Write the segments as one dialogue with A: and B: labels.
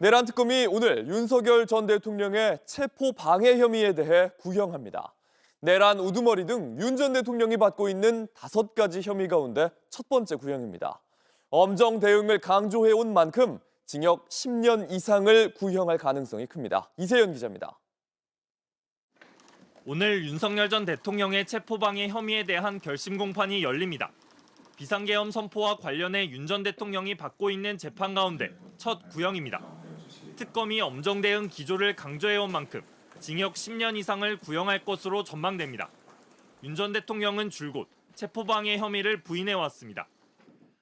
A: 내란 특검이 오늘 윤석열 전 대통령의 체포 방해 혐의에 대해 구형합니다. 내란 우두머리 등 윤 전 대통령이 받고 있는 5가지 혐의 가운데 첫 번째 구형입니다. 엄정 대응을 강조해온 만큼 징역 10년 이상을 구형할 가능성이 큽니다. 이세연 기자입니다.
B: 오늘 윤석열 전 대통령의 체포방해 혐의에 대한 결심 공판이 열립니다. 비상계엄 선포와 관련해 윤 전 대통령이 받고 있는 재판 가운데 첫 구형입니다. 특검이 엄정 대응 기조를 강조해온 만큼 징역 10년 이상을 구형할 것으로 전망됩니다. 윤 전 대통령은 줄곧 체포방해 혐의를 부인해왔습니다.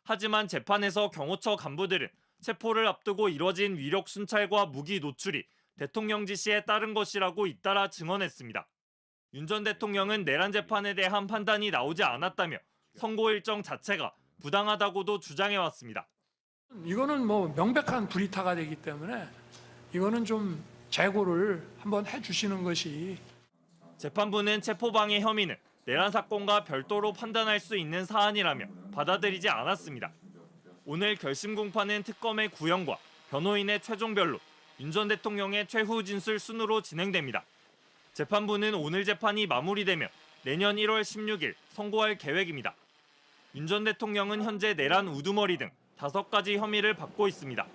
B: 하지만 재판에서 경호처 간부들은 체포를 앞두고 이뤄진 위력 순찰과 무기 노출이 대통령 지시에 따른 것이라고 잇따라 증언했습니다. 윤 전 대통령은 내란 재판에 대한 판단이 나오지 않았다며 선고 일정 자체가 부당하다고도 주장해왔습니다.
C: 이거는 명백한 불이타가 되기 때문에 이거는 좀 재고를 한번 해주시는 것이.
B: 재판부는 체포방해 혐의는 내란 사건과 별도로 판단할 수 있는 사안이라며 받아들이지 않았습니다. 오늘 결심 공판은 특검의 구형과 변호인의 최종 변론, 윤 전 대통령의 최후 진술 순으로 진행됩니다. 재판부는 오늘 재판이 마무리되면 내년 1월 16일 선고할 계획입니다. 윤 전 대통령은 현재 내란 우두머리 등 5가지 혐의를 받고 있습니다.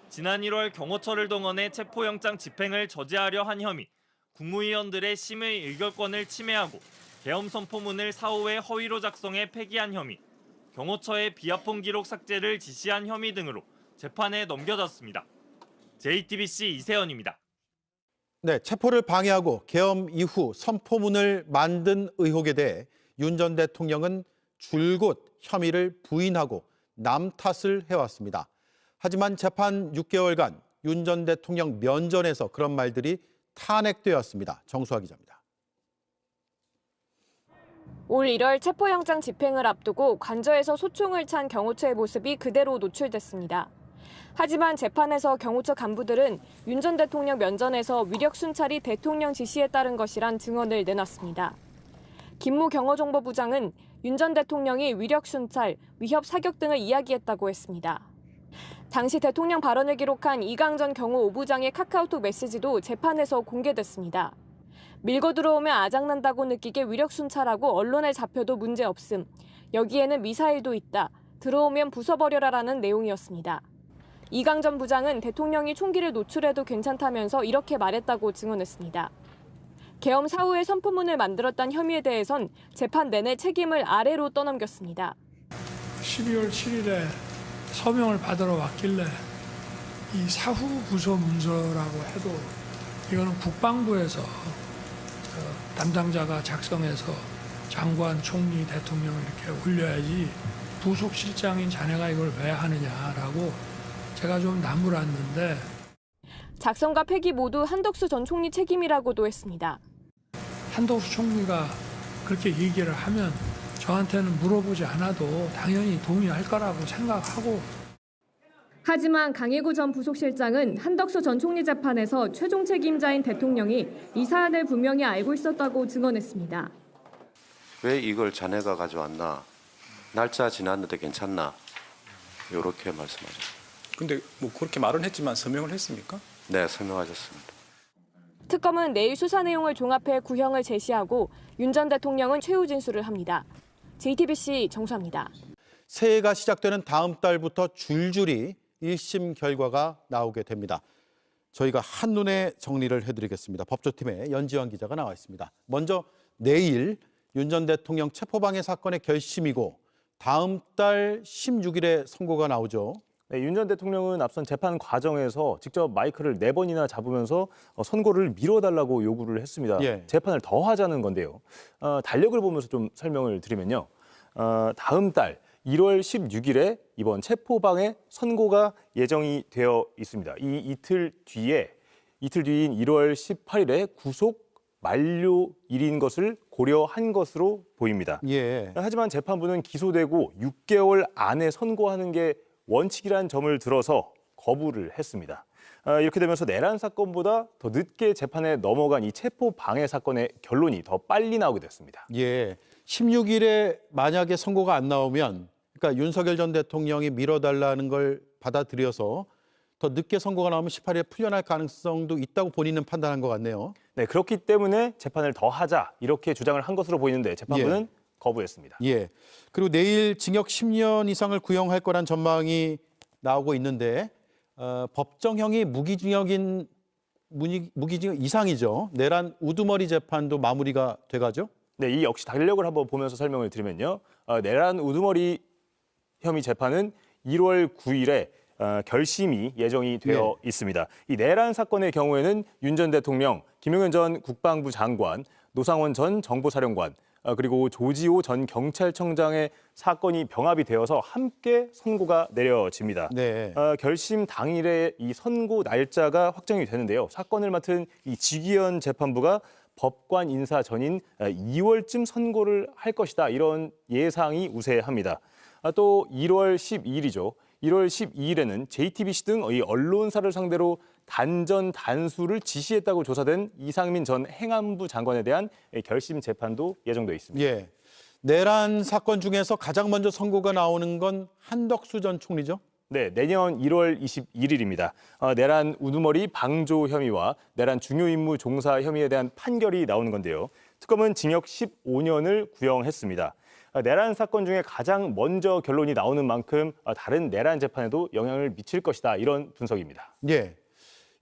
B: 지난 1월 경호처를 동원해 체포영장 집행을 저지하려 한 혐의, 국무위원들의 심의 의결권을 침해하고 계엄 선포문을 사후에 허위로 작성해 폐기한 혐의, 경호처의 비합본 기록 삭제를 지시한 혐의 등으로 재판에 넘겨졌습니다. JTBC 이세연입니다.
D: 네, 체포를 방해하고 계엄 이후 선포문을 만든 의혹에 대해 윤 전 대통령은 줄곧 혐의를 부인하고 남 탓을 해왔습니다. 하지만 재판 6개월간 윤 전 대통령 면전에서 그런 말들이 탄핵되었습니다. 정수아 기자입니다.
E: 올 1월 체포영장 집행을 앞두고 관저에서 소총을 찬 경호처의 모습이 그대로 노출됐습니다. 하지만 재판에서 경호처 간부들은 윤 전 대통령 면전에서 위력 순찰이 대통령 지시에 따른 것이란 증언을 내놨습니다. 김모 경호정보부장은 윤 전 대통령이 위력 순찰, 위협 사격 등을 이야기했다고 했습니다. 당시 대통령 발언을 기록한 이강전 경호 5부장의 카카오톡 메시지도 재판에서 공개됐습니다. 밀고 들어오면 아작난다고 느끼게 위력 순찰하고 언론에 잡혀도 문제없음. 여기에는 미사일도 있다. 들어오면 부숴버려라라는 내용이었습니다. 이강전 부장은 대통령이 총기를 노출해도 괜찮다면서 이렇게 말했다고 증언했습니다. 계엄 사후에 선포문을 만들었다는 혐의에 대해선 재판 내내 책임을 아래로 떠넘겼습니다.
C: 12월 7일에 서명을 받으러 왔길래 이 사후 부서 문서라고 해도 이거는 국방부에서 담당자가 작성해서 장관, 총리, 대통령 이렇게 올려야지 부속실장인 자네가 이걸 왜 하느냐라고 제가 좀 나무랐는데.
E: 작성과 폐기 모두 한덕수 전 총리 책임이라고도 했습니다.
C: 한덕수 총리가 그렇게 얘기를 하면 저한테는 물어보지 않아도 당연히 동의할 거라고 생각하고.
E: 하지만 강혜구 전 부속실장은 한덕수 전 총리 재판에서 최종 책임자인 대통령이 이 사안을 분명히 알고 있었다고 증언했습니다.
F: 왜 이걸 자네가 가져왔나? 날짜 지났는데 괜찮나? 이렇게 말씀하셨습니다.
G: 근데 그렇게 말은 했지만 서명을 했습니까?
F: 네, 서명하셨습니다.
E: 특검은 내일 수사 내용을 종합해 구형을 제시하고 윤 전 대통령은 최후 진술을 합니다. JTBC 정수아입니다.
D: 새해가 시작되는 다음 달부터 줄줄이 1심 결과가 나오게 됩니다. 저희가 한눈에 정리를 해드리겠습니다. 법조팀의 연지원 기자가 나와 있습니다. 먼저 내일 윤 전 대통령 체포방해 사건의 결심이고 다음 달 16일에 선고가 나오죠.
H: 네, 윤 전 대통령은 앞선 재판 과정에서 직접 마이크를 4번이나 잡으면서 선고를 미뤄달라고 요구를 했습니다.
D: 예.
H: 재판을 더 하자는 건데요. 달력을 보면서 좀 설명을 드리면요. 다음 달 1월 16일에 이번 체포방해 선고가 예정이 되어 있습니다. 이 이틀 뒤인 1월 18일에 구속 만료일인 것을 고려한 것으로 보입니다.
D: 예.
H: 하지만 재판부는 기소되고 6개월 안에 선고하는 게 원칙이라는 점을 들어서 거부를 했습니다. 이렇게 되면서 내란 사건보다 더 늦게 재판에 넘어간 이 체포 방해 사건의 결론이 더 빨리 나오게 됐습니다.
D: 예. 16일에 만약에 선고가 안 나오면, 그러니까 윤석열 전 대통령이 미뤄달라는 걸 받아들여서 더 늦게 선고가 나오면 18일에 풀려날 가능성도 있다고 본인은 판단한 것 같네요.
H: 네, 그렇기 때문에 재판을 더 하자 이렇게 주장을 한 것으로 보이는데 재판부는 거부했습니다.
D: 예. 그리고 내일 징역 10년 이상을 구형할 거란 전망이 나오고 있는데 법정형이 무기징역 이상이죠. 내란 우두머리 재판도 마무리가 돼가죠.
H: 네, 이 역시 달력을 한번 보면서 설명을 드리면요. 내란 우두머리 혐의 재판은 1월 9일에 결심이 예정이 되어 있습니다. 이 내란 사건의 경우에는 윤 전 대통령, 김용현 전 국방부 장관, 노상원 전 정보사령관, 그리고 조지호 전 경찰청장의 사건이 병합이 되어서 함께 선고가 내려집니다.
D: 네.
H: 결심 당일에 이 선고 날짜가 확정이 되는데요. 사건을 맡은 이 지기현 재판부가 법관 인사 전인 2월쯤 선고를 할 것이다. 이런 예상이 우세합니다. 또 1월 12일이죠. 1월 12일에는 JTBC 등 이 언론사를 상대로 단전 단수를 지시했다고 조사된 이상민 전 행안부 장관에 대한 결심 재판도 예정돼 있습니다.
D: 예. 내란 사건 중에서 가장 먼저 선고가 나오는 건 한덕수 전 총리죠.
H: 네, 내년 1월 21일입니다. 내란 우두머리 방조 혐의와 내란 중요 임무 종사 혐의에 대한 판결이 나오는 건데요. 특검은 징역 15년을 구형했습니다. 내란 사건 중에 가장 먼저 결론이 나오는 만큼 다른 내란 재판에도 영향을 미칠 것이다. 이런 분석입니다.
D: 예.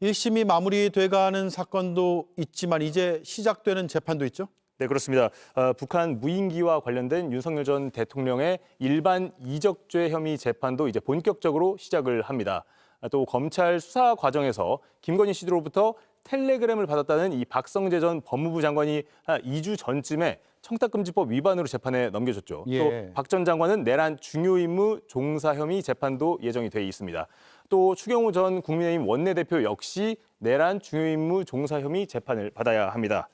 D: 1심이 마무리돼가는 사건도 있지만 이제 시작되는 재판도 있죠.
H: 네, 그렇습니다. 북한 무인기와 관련된 윤석열 전 대통령의 일반 이적죄 혐의 재판도 이제 본격적으로 시작을 합니다. 또 검찰 수사 과정에서 김건희 씨로부터 텔레그램을 받았다는 이 박성재 전 법무부 장관이 한 2주 전쯤에 청탁금지법 위반으로 재판에 넘겨졌죠.
D: 예.
H: 또 박 전 장관은 내란 중요 임무 종사 혐의 재판도 예정이 돼 있습니다. 또 추경호 전 국민의힘 원내대표 역시 내란 중요 임무 종사 혐의 재판을 받아야 합니다.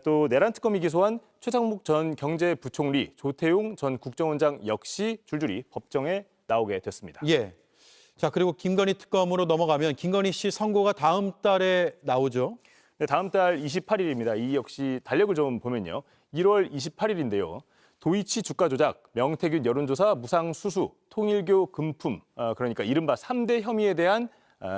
H: 또 내란 특검이 기소한 최상목 전 경제부총리, 조태용 전 국정원장 역시 줄줄이 법정에 나오게 됐습니다.
D: 예. 자, 그리고 김건희 특검으로 넘어가면 김건희 씨 선고가 다음 달에 나오죠.
H: 네, 다음 달 28일입니다. 이 역시 달력을 좀 보면요. 1월 28일인데요. 도이치 주가 조작, 명태균 여론조사 무상 수수, 통일교 금품, 그러니까 이른바 3대 혐의에 대한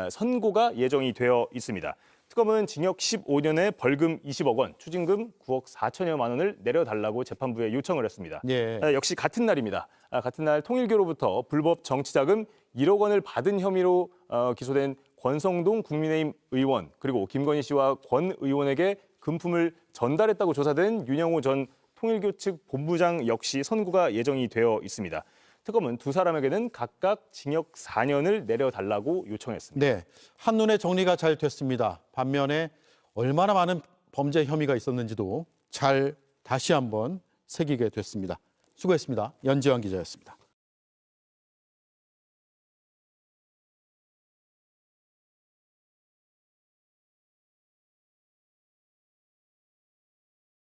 H: 선고가 예정이 되어 있습니다. 특검은 징역 15년에 벌금 20억 원, 추징금 9억 4천여만 원을 내려달라고 재판부에 요청을 했습니다.
D: 예.
H: 역시 같은 날입니다. 같은 날 통일교로부터 불법 정치자금 1억 원을 받은 혐의로 기소된 권성동 국민의힘 의원, 그리고 김건희 씨와 권 의원에게 금품을 전달했다고 조사된 윤영호 전 통일교 측 본부장 역시 선고가 예정이 되어 있습니다. 특검은 두 사람에게는 각각 징역 4년을 내려달라고 요청했습니다.
D: 네, 한눈에 정리가 잘 됐습니다. 반면에 얼마나 많은 범죄 혐의가 있었는지도 잘 다시 한번 새기게 됐습니다. 수고했습니다. 연지환 기자였습니다.